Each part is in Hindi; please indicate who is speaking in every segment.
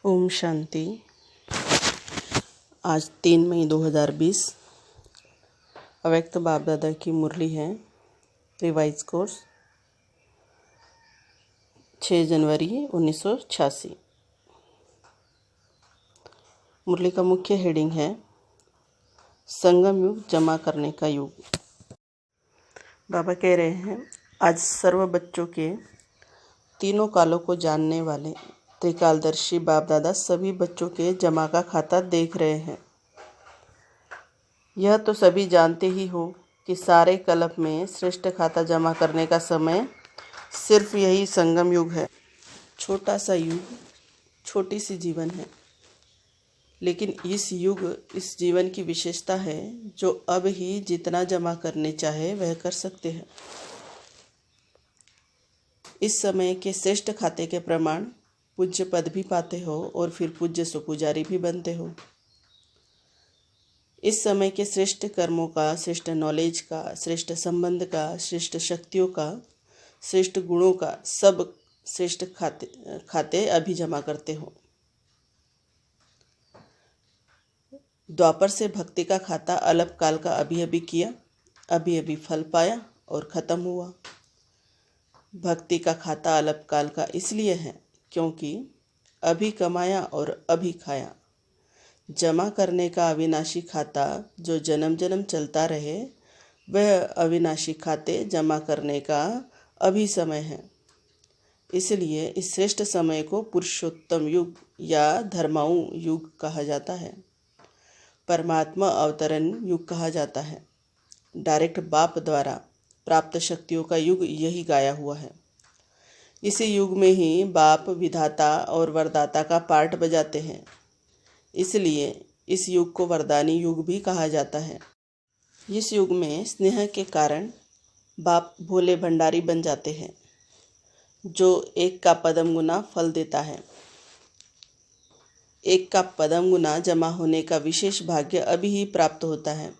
Speaker 1: ओम शांति। आज 3 मई 2020 अव्यक्त बाप दादा की मुरली है। रिवाइज कोर्स 6 जनवरी 1986। मुरली का मुख्य हेडिंग है संगम युग जमा करने का युग। बाबा कह रहे हैं, आज सर्व बच्चों के तीनों कालों को जानने वाले त्रिकालदर्शी बाप दादा सभी बच्चों के जमा का खाता देख रहे हैं। यह तो सभी जानते ही हो कि सारे कल्प में श्रेष्ठ खाता जमा करने का समय सिर्फ यही संगम युग है। छोटा सा युग, छोटी सी जीवन है, लेकिन इस जीवन की विशेषता है जो अब ही जितना जमा करने चाहे वह कर सकते हैं। इस समय के श्रेष्ठ खाते के प्रमाण पूज्य पद भी पाते हो और फिर पूज्य सुपुजारी भी बनते हो। इस समय के श्रेष्ठ कर्मों का, श्रेष्ठ नॉलेज का, श्रेष्ठ संबंध का, श्रेष्ठ शक्तियों का, श्रेष्ठ गुणों का सब श्रेष्ठ खाते अभी जमा करते हो। द्वापर से भक्ति का खाता अलप काल का अभी अभी किया, अभी अभी फल पाया और खत्म हुआ। भक्ति का खाता अलप काल का इसलिए है क्योंकि अभी कमाया और अभी खाया। जमा करने का अविनाशी खाता जो जन्म जन्म चलता रहे, वह अविनाशी खाते जमा करने का अभी समय है। इसलिए इस श्रेष्ठ समय को पुरुषोत्तम युग या धर्माऊ युग कहा जाता है। परमात्मा अवतरण युग कहा जाता है। डायरेक्ट बाप द्वारा प्राप्त शक्तियों का युग यही गाया हुआ है। इसी युग में ही बाप विधाता और वरदाता का पार्ट बजाते हैं। इसलिए इस युग को वरदानी युग भी कहा जाता है। इस युग में स्नेह के कारण बाप भोले भंडारी बन जाते हैं, जो एक का पदम गुना फल देता है। एक का पदम गुना जमा होने का विशेष भाग्य अभी ही प्राप्त होता है।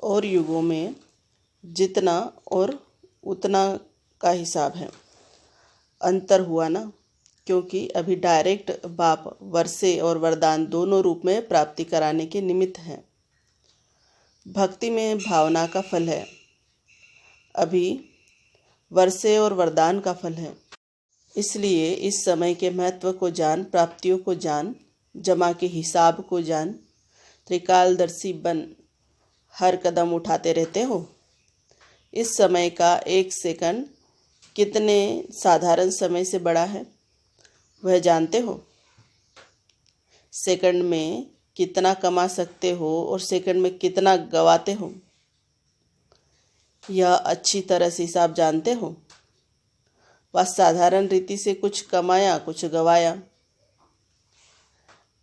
Speaker 1: और युगों में जितना और उतना का हिसाब है। अंतर हुआ ना, क्योंकि अभी डायरेक्ट बाप वर्षे और वरदान दोनों रूप में प्राप्ति कराने के निमित्त हैं। भक्ति में भावना का फल है, अभी वर्षे और वरदान का फल है। इसलिए इस समय के महत्व को जान, प्राप्तियों को जान, जमा के हिसाब को जान, त्रिकालदर्शी बन हर कदम उठाते रहते हो। इस समय का एक सेकंड कितने साधारण समय से बड़ा है वह जानते हो। सेकंड में कितना कमा सकते हो और सेकंड में कितना गवाते हो, यह अच्छी तरह से हिसाब जानते हो। वह साधारण रीति से कुछ कमाया कुछ गवाया,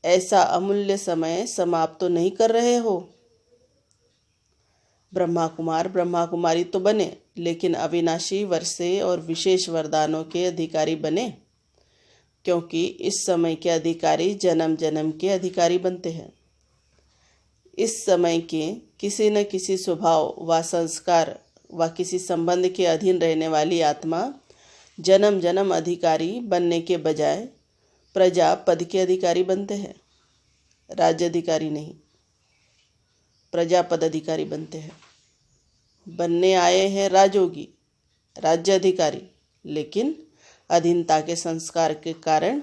Speaker 1: ऐसा अमूल्य समय समाप्त तो नहीं कर रहे हो। ब्रह्मा कुमार ब्रह्मा कुमारी तो बने, लेकिन अविनाशी वर्षे और विशेष वरदानों के अधिकारी बने, क्योंकि इस समय के अधिकारी जन्म जन्म के अधिकारी बनते हैं। इस समय के किसी न किसी स्वभाव व संस्कार व किसी संबंध के अधीन रहने वाली आत्मा जन्म जन्म अधिकारी बनने के बजाय प्रजा पद के अधिकारी बनते हैं। राज्य अधिकारी नहीं, प्रजा पद अधिकारी बनते हैं। बनने आए हैं राजयोगी, राज्य अधिकारी, लेकिन अधीनता के संस्कार के कारण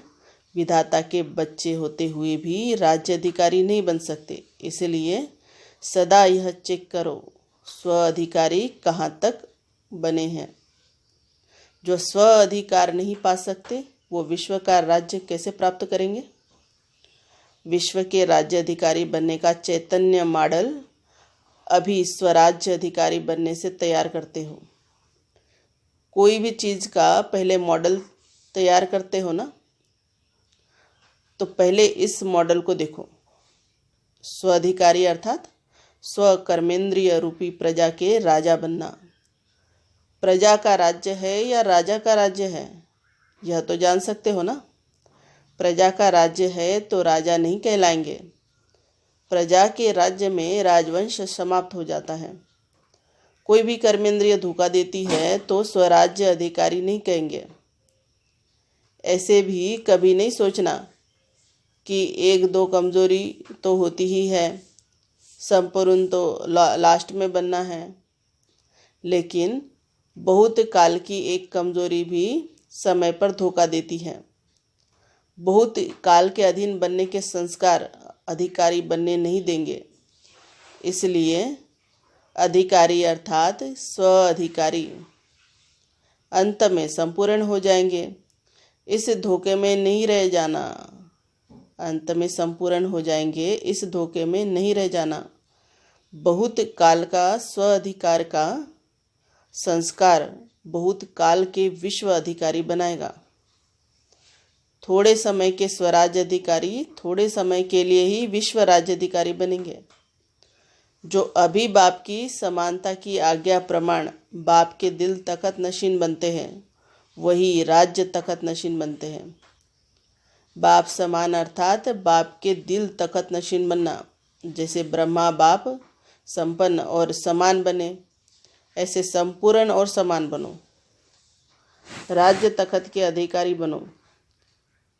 Speaker 1: विधाता के बच्चे होते हुए भी राज्य अधिकारी नहीं बन सकते। इसलिए सदा यह चेक करो, स्व अधिकारी कहाँ तक बने हैं। जो स्व अधिकार नहीं पा सकते वो विश्व का राज्य कैसे प्राप्त करेंगे। विश्व के राज्य अधिकारी बनने का चैतन्य मॉडल अभी स्वराज्य अधिकारी बनने से तैयार करते हो। कोई भी चीज़ का पहले मॉडल तैयार करते हो ना, तो पहले इस मॉडल को देखो। स्वाधिकारी अर्थात स्वकर्मेंद्रिय रूपी प्रजा के राजा बनना। प्रजा का राज्य है या राजा का राज्य है, यह तो जान सकते हो ना। प्रजा का राज्य है तो राजा नहीं कहलाएंगे। प्रजा के राज्य में राजवंश समाप्त हो जाता है। कोई भी कर्मेंद्रिय धोखा देती है तो स्वराज्य अधिकारी नहीं कहेंगे। ऐसे भी कभी नहीं सोचना कि एक दो कमजोरी तो होती ही है, संपूर्ण तो लास्ट में बनना है, लेकिन बहुत काल की एक कमजोरी भी समय पर धोखा देती है। बहुत काल के अधीन बनने के संस्कार अधिकारी बनने नहीं देंगे। इसलिए अधिकारी अर्थात स्व अधिकारी अंत में संपूर्ण हो जाएंगे। इस धोखे में नहीं रह जाना। अंत में संपूर्ण हो जाएंगे, इस धोखे में नहीं रह जाना। बहुत काल का स्व अधिकार का संस्कार बहुत काल के विश्व अधिकारी बनाएगा। थोड़े समय के स्वराज्य अधिकारी थोड़े समय के लिए ही विश्व राज्य अधिकारी बनेंगे। जो अभी बाप की समानता की आज्ञा प्रमाण बाप के दिल तखत नशीन बनते हैं, वही राज्य तखत नशीन बनते हैं। बाप समान अर्थात बाप के दिल तखत नशीन बनना। जैसे ब्रह्मा बाप संपन्न और समान बने, ऐसे संपूर्ण और समान बनो। राज्य तखत के अधिकारी बनो।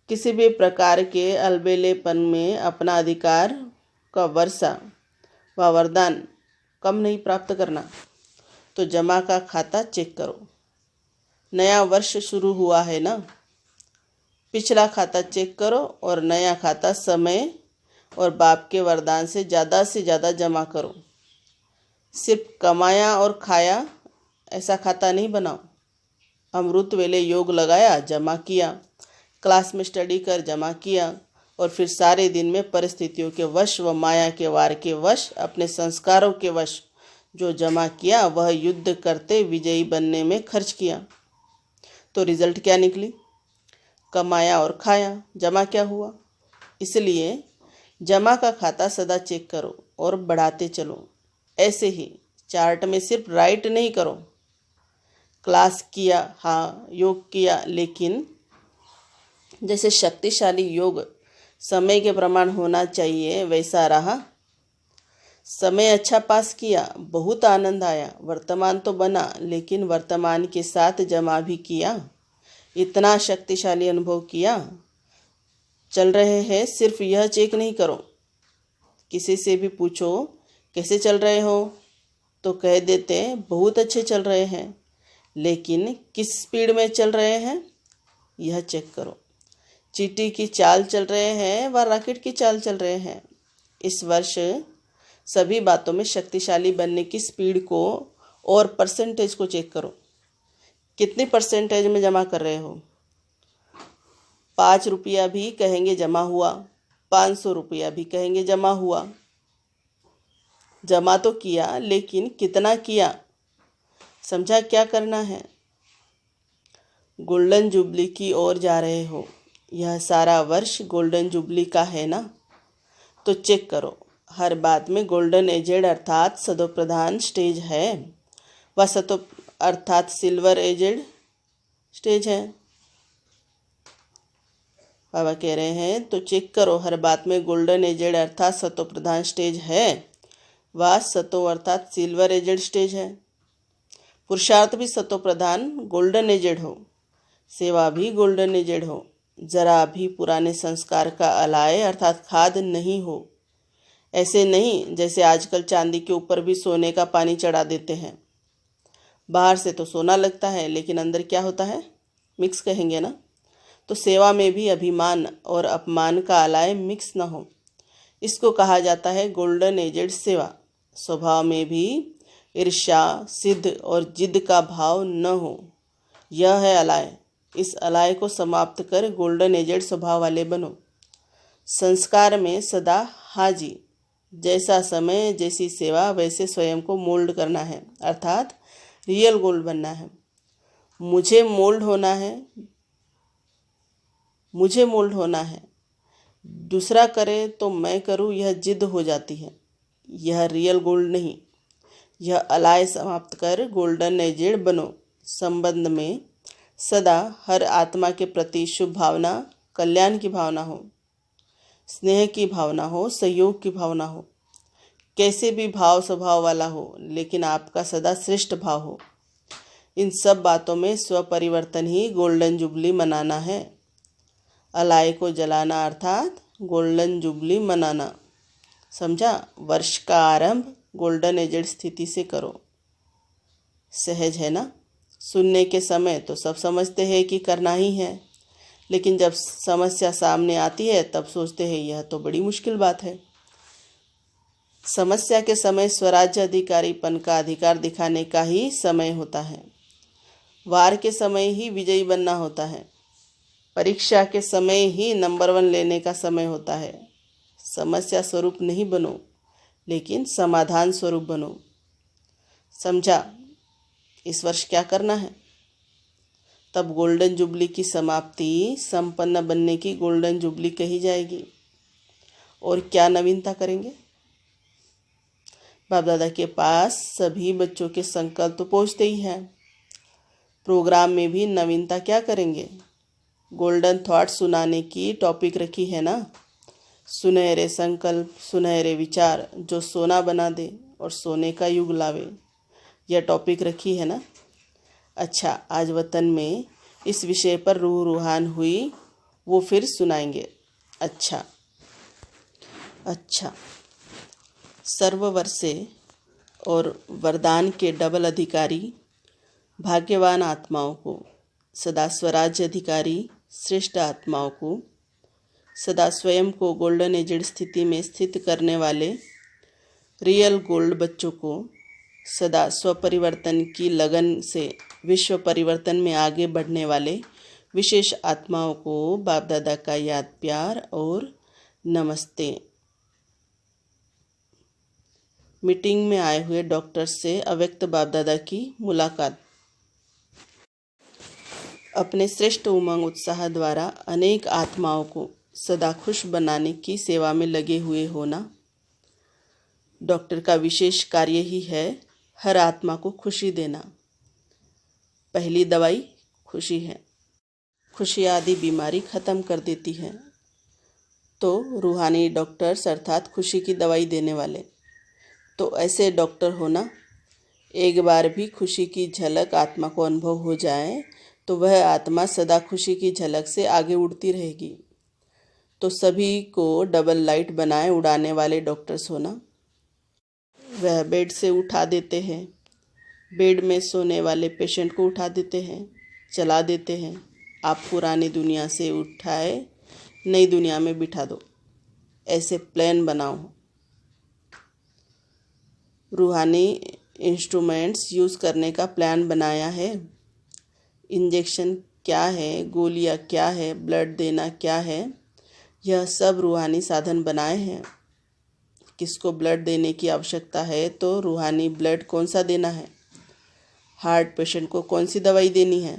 Speaker 1: किसी भी प्रकार के अलबेलेपन में अपना अधिकार का वर्षा व वरदान कम नहीं प्राप्त करना। तो जमा का खाता चेक करो। नया वर्ष शुरू हुआ है ना, पिछला खाता चेक करो और नया खाता समय और बाप के वरदान से ज़्यादा जमा करो। सिर्फ कमाया और खाया ऐसा खाता नहीं बनाओ। अमृत वेले योग लगाया, जमा किया, क्लास में स्टडी कर जमा किया, और फिर सारे दिन में परिस्थितियों के वश व माया के वार के वश अपने संस्कारों के वश जो जमा किया वह युद्ध करते विजयी बनने में खर्च किया। तो रिजल्ट क्या निकली? कमाया और खाया, जमा क्या हुआ? इसलिए जमा का खाता सदा चेक करो और बढ़ाते चलो। ऐसे ही चार्ट में सिर्फ राइट नहीं करो। क्लास किया, हाँ योग किया, लेकिन जैसे शक्तिशाली योग समय के प्रमाण होना चाहिए वैसा रहा। समय अच्छा पास किया, बहुत आनंद आया, वर्तमान तो बना, लेकिन वर्तमान के साथ जमा भी किया। इतना शक्तिशाली अनुभव किया। चल रहे हैं, सिर्फ यह चेक नहीं करो। किसी से भी पूछो कैसे चल रहे हो तो कह देते बहुत अच्छे चल रहे हैं, लेकिन किस स्पीड में चल रहे हैं यह चेक करो। चींटी की चाल चल रहे हैं व रॉकेट की चाल चल रहे हैं। इस वर्ष सभी बातों में शक्तिशाली बनने की स्पीड को और परसेंटेज को चेक करो। कितनी परसेंटेज में जमा कर रहे हो? 5 रुपया भी कहेंगे जमा हुआ, 500 रुपया भी कहेंगे जमा हुआ। जमा तो किया, लेकिन कितना किया? समझा क्या करना है? गोल्डन जुबली की ओर जा रहे हो। यह सारा वर्ष गोल्डन जुबली का है ना, तो चेक करो। हर बात में गोल्डन एजेड अर्थात सदो प्रधान स्टेज है व सतो अर्थात सिल्वर एजेड स्टेज है। बाबा कह रहे हैं तो चेक करो, हर बात में गोल्डन एजेड अर्थात सतो प्रधान स्टेज है व सतो अर्थात सिल्वर एजेड स्टेज है। पुरुषार्थ भी सतो प्रधान गोल्डन एजेड हो, सेवा भी गोल्डन एजेड हो। जरा भी पुराने संस्कार का अलाय अर्थात खाद नहीं हो। ऐसे नहीं जैसे आजकल चांदी के ऊपर भी सोने का पानी चढ़ा देते हैं। बाहर से तो सोना लगता है, लेकिन अंदर क्या होता है? मिक्स कहेंगे ना। तो सेवा में भी अभिमान और अपमान का अलाय मिक्स न हो, इसको कहा जाता है गोल्डन एजेड सेवा। स्वभाव में भी ईर्ष्या, सिद्ध और जिद का भाव न हो, यह है अलाय। इस अलाय को समाप्त कर गोल्डन एजेड स्वभाव वाले बनो। संस्कार में सदा हाजी, जैसा समय जैसी सेवा वैसे स्वयं को मोल्ड करना है, अर्थात रियल गोल्ड बनना है। मुझे मोल्ड होना है, दूसरा करे तो मैं करूं, यह जिद हो जाती है। यह रियल गोल्ड नहीं। यह अलाय समाप्त कर गोल्डन एजेड बनो। संबंध में सदा हर आत्मा के प्रति शुभ भावना, कल्याण की भावना हो, स्नेह की भावना हो, सहयोग की भावना हो। कैसे भी भाव स्वभाव वाला हो, लेकिन आपका सदा श्रेष्ठ भाव हो। इन सब बातों में स्वपरिवर्तन ही गोल्डन जुबली मनाना है। अलाय को जलाना अर्थात गोल्डन जुबली मनाना। समझा? वर्ष का आरंभ गोल्डन एजेड स्थिति से करो। सहज है ना? सुनने के समय तो सब समझते हैं कि करना ही है, लेकिन जब समस्या सामने आती है तब सोचते हैं यह तो बड़ी मुश्किल बात है। समस्या के समय स्वराज्य अधिकारीपन का अधिकार दिखाने का ही समय होता है। वार के समय ही विजयी बनना होता है। परीक्षा के समय ही नंबर 1 लेने का समय होता है। समस्या स्वरूप नहीं बनो, लेकिन समाधान स्वरूप बनो। समझा? इस वर्ष क्या करना है? तब गोल्डन जुबली की समाप्ति संपन्न बनने की गोल्डन जुबली कही जाएगी। और क्या नवीनता करेंगे? बाप दादा के पास सभी बच्चों के संकल्प तो पहुँचते ही हैं। प्रोग्राम में भी नवीनता क्या करेंगे? गोल्डन थॉट सुनाने की टॉपिक रखी है ना। सुनहरे संकल्प, सुनहरे विचार जो सोना बना दे और सोने का युग लावे, यह टॉपिक रखी है ना। अच्छा, आज वतन में इस विषय पर रूह रूहान हुई, वो फिर सुनाएंगे। अच्छा, सर्ववर्षे और वरदान के डबल अधिकारी भाग्यवान आत्माओं को, सदा स्वराज्य अधिकारी श्रेष्ठ आत्माओं को, सदा स्वयं को गोल्डन एजेड स्थिति में स्थित करने वाले रियल गोल्ड बच्चों को, सदा स्वपरिवर्तन की लगन से विश्व परिवर्तन में आगे बढ़ने वाले विशेष आत्माओं को बाप दादा का याद, प्यार और नमस्ते। मीटिंग में आए हुए डॉक्टर से अव्यक्त बाप दादा की मुलाकात। अपने श्रेष्ठ उमंग उत्साह द्वारा अनेक आत्माओं को सदा खुश बनाने की सेवा में लगे हुए होना। डॉक्टर का विशेष कार्य ही है हर आत्मा को खुशी देना। पहली दवाई खुशी है। खुशी आदि बीमारी खत्म कर देती है। तो रूहानी डॉक्टर्स अर्थात खुशी की दवाई देने वाले, तो ऐसे डॉक्टर होना। एक बार भी खुशी की झलक आत्मा को अनुभव हो जाए तो वह आत्मा सदा खुशी की झलक से आगे उड़ती रहेगी। तो सभी को डबल लाइट बनाए उड़ाने वाले डॉक्टर्स होना। वह बेड से उठा देते हैं, बेड में सोने वाले पेशेंट को उठा देते हैं, चला देते हैं। आप पुरानी दुनिया से उठाए नई दुनिया में बिठा दो, ऐसे प्लान बनाओ। रूहानी इंस्ट्रूमेंट्स यूज़ करने का प्लान बनाया है। इंजेक्शन क्या है, गोलियां क्या है, ब्लड देना क्या है, यह सब रूहानी साधन बनाए हैं। किसको ब्लड देने की आवश्यकता है तो रूहानी ब्लड कौन सा देना है। हार्ट पेशेंट को कौन सी दवाई देनी है।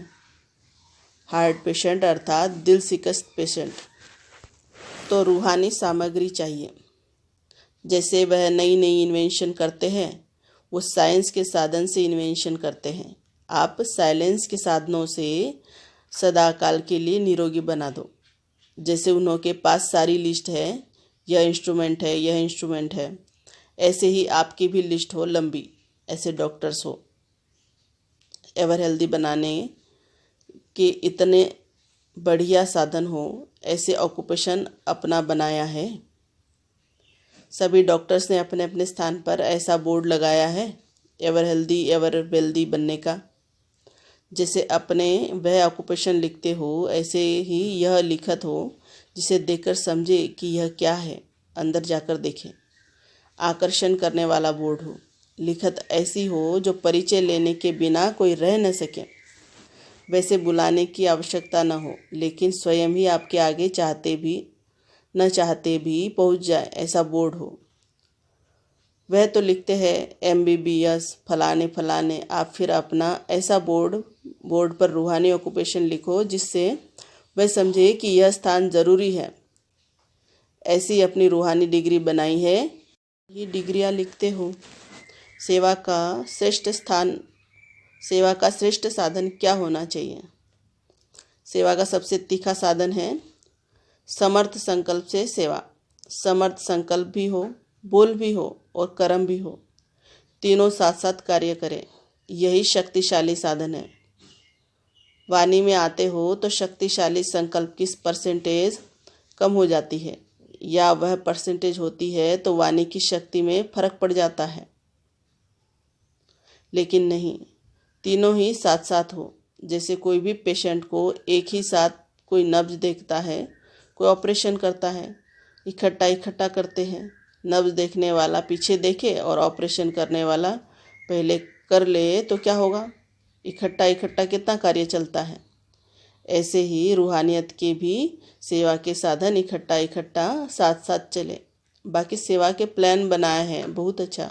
Speaker 1: हार्ट पेशेंट अर्थात दिल शिकस्त पेशेंट, तो रूहानी सामग्री चाहिए। जैसे वह नई नई इन्वेंशन करते हैं, वो साइंस के साधन से इन्वेंशन करते हैं। आप साइलेंस के साधनों से सदा काल के लिए निरोगी बना दो। जैसे उन्होंने पास सारी लिस्ट है, यह इंस्ट्रूमेंट है, यह इंस्ट्रूमेंट है, ऐसे ही आपकी भी लिस्ट हो लंबी। ऐसे डॉक्टर्स हो। एवर हेल्दी बनाने के इतने बढ़िया साधन हो, ऐसे ऑक्यूपेशन अपना बनाया है। सभी डॉक्टर्स ने अपने अपने स्थान पर ऐसा बोर्ड लगाया है एवर हेल्दी एवर वेल्दी बनने का। जैसे अपने वह ऑक्यूपेशन लिखते हो, ऐसे ही यह लिखत हो जिसे देखकर समझे कि यह क्या है, अंदर जाकर देखें। आकर्षण करने वाला बोर्ड हो, लिखत ऐसी हो जो परिचय लेने के बिना कोई रह न सके। वैसे बुलाने की आवश्यकता न हो, लेकिन स्वयं ही आपके आगे चाहते भी न चाहते भी पहुंच जाए, ऐसा बोर्ड हो। वह तो लिखते हैं MBBS फलाने फलाने, आप फिर अपना ऐसा बोर्ड पर रूहानी ऑक्यूपेशन लिखो जिससे वह समझे कि यह स्थान ज़रूरी है। ऐसी अपनी रूहानी डिग्री बनाई है। ये डिग्रियाँ लिखते हो। सेवा का श्रेष्ठ साधन क्या होना चाहिए। सेवा का सबसे तीखा साधन है समर्थ संकल्प से सेवा। समर्थ संकल्प भी हो, बोल भी हो और कर्म भी हो, तीनों साथ साथ कार्य करें, यही शक्तिशाली साधन है। वाणी में आते हो तो शक्तिशाली संकल्प की परसेंटेज कम हो जाती है, या वह परसेंटेज होती है तो वाणी की शक्ति में फर्क पड़ जाता है। लेकिन नहीं, तीनों ही साथ साथ हो। जैसे कोई भी पेशेंट को एक ही साथ कोई नब्ज देखता है, कोई ऑपरेशन करता है, इकट्ठा करते हैं। नब्ज देखने वाला पीछे देखे और ऑपरेशन करने वाला पहले कर ले तो क्या होगा? इकट्ठा कितना कार्य चलता है। ऐसे ही रूहानियत के भी सेवा के साधन इकट्ठा साथ साथ चले। बाकी सेवा के प्लान बनाए हैं, बहुत अच्छा,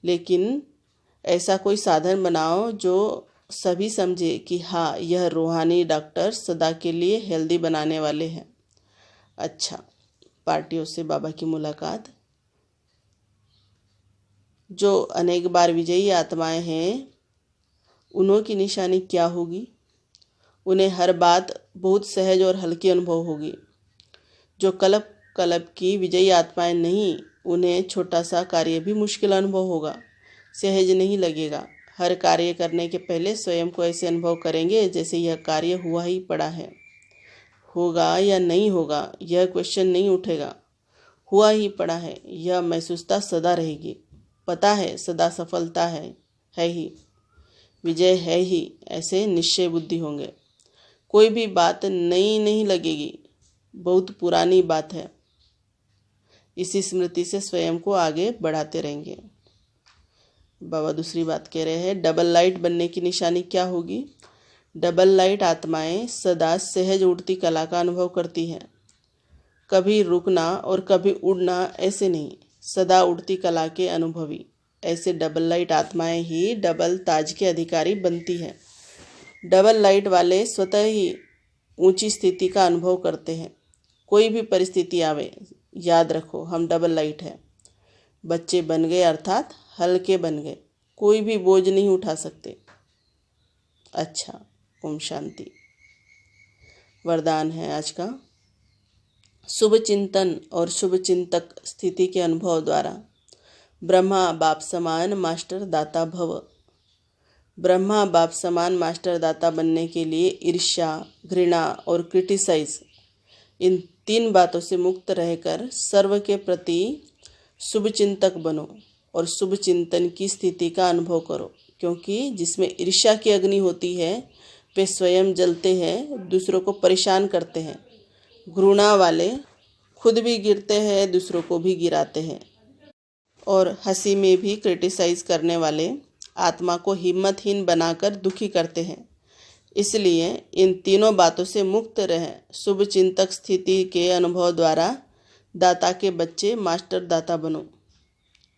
Speaker 1: लेकिन ऐसा कोई साधन बनाओ जो सभी समझे कि हाँ, यह रूहानी डॉक्टर सदा के लिए हेल्दी बनाने वाले हैं। अच्छा, पार्टियों से बाबा की मुलाकात। जो अनेक बार विजयी आत्माएं हैं, उन्हों की निशानी क्या होगी? उन्हें हर बात बहुत सहज और हल्की अनुभव होगी। जो कलप की विजयी आत्माएं नहीं, उन्हें छोटा सा कार्य भी मुश्किल अनुभव होगा, सहज नहीं लगेगा। हर कार्य करने के पहले स्वयं को ऐसे अनुभव करेंगे जैसे यह कार्य हुआ ही पड़ा है। होगा या नहीं होगा यह क्वेश्चन नहीं उठेगा, हुआ ही पड़ा है यह महसूसता सदा रहेगी। पता है सदा सफलता है ही, विजय है ही, ऐसे निश्चय बुद्धि होंगे। कोई भी बात नई नहीं लगेगी, बहुत पुरानी बात है। इसी स्मृति से स्वयं को आगे बढ़ाते रहेंगे। बाबा दूसरी बात कह रहे हैं, डबल लाइट बनने की निशानी क्या होगी? डबल लाइट आत्माएं सदा सहज उड़ती कला का अनुभव करती हैं। कभी रुकना और कभी उड़ना ऐसे नहीं, सदा उड़ती कला के अनुभवी। ऐसे डबल लाइट आत्माएं ही डबल ताज के अधिकारी बनती हैं। डबल लाइट वाले स्वतः ही ऊंची स्थिति का अनुभव करते हैं। कोई भी परिस्थिति आवे, याद रखो हम डबल लाइट है। बच्चे बन गए अर्थात हल्के बन गए, कोई भी बोझ नहीं उठा सकते। अच्छा, ओम शांति। वरदान है आज का, शुभ चिंतन और शुभ चिंतक स्थिति के अनुभव द्वारा ब्रह्मा बाप समान मास्टर दाता भव। ब्रह्मा बाप समान मास्टर दाता बनने के लिए ईर्ष्या, घृणा और क्रिटिसाइज, इन 3 बातों से मुक्त रहकर सर्व के प्रति शुभ चिंतक बनो और शुभ चिंतन की स्थिति का अनुभव करो। क्योंकि जिसमें ईर्ष्या की अग्नि होती है वे स्वयं जलते हैं, दूसरों को परेशान करते हैं। घृणा वाले खुद भी गिरते हैं, दूसरों को भी गिराते हैं। और हंसी में भी क्रिटिसाइज करने वाले आत्मा को हिम्मतहीन बनाकर दुखी करते हैं। इसलिए इन तीनों बातों से मुक्त रहें। शुभ चिंतक स्थिति के अनुभव द्वारा दाता के बच्चे मास्टर दाता बनो।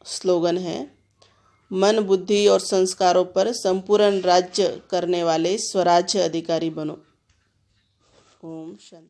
Speaker 1: स्लोगन है, मन, बुद्धि और संस्कारों पर संपूर्ण राज्य करने वाले स्वराज्य अधिकारी बनो। ओम शांति।